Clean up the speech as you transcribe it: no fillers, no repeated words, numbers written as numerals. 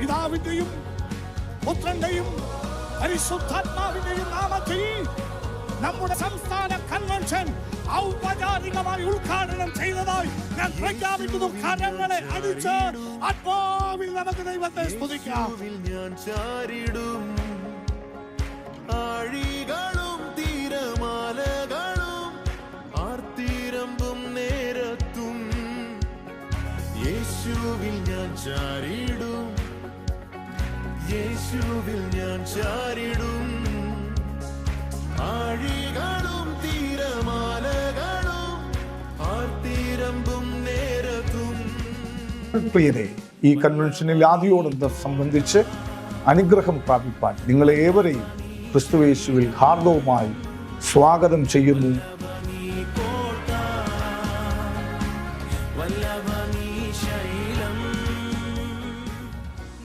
പിതാവിന്റെയും പുത്രന്റെയും പരിശുദ്ധാത്മാവിന്റെയും നാമത്തിൽ നമ്മുടെ സംസ്ഥാന കൺവെൻഷൻ ഔപചാരികമായി ഉദ്ഘാടനം ചെയ്തതായി ഞാൻ പ്രഖ്യാപിക്കുന്നു. കരങ്ങളെ അടിച്ച് ആത്മാവിൽ നമുക്ക് ദൈവത്തെ സ്തുതിക്കാം. ഞാൻ ചാരിടും ആഴികളും തീരമാലകളും ആർത്തിരമ്പും നേരത്തും യേശുവിൽ ഞാൻ ചാരിടും, യേശുവിൽ ഞാൻ ചാരിടും. ആഴികളും തീരമാലകളും ആർത്തിരമ്പും നേരത്തും. പ്രിയരെ, ഈ കൺവെൻഷനിൽ ആദ്യോടൊന്ന് സംബന്ധിച്ച് അനുഗ്രഹം പ്രാപിപ്പാൻ നിങ്ങളേവരെയും ക്രിസ്തുയേശുവിൽ ഹാർദവുമായി സ്വാഗതം ചെയ്യുന്നു. വല്ലഭനീ ശൈലം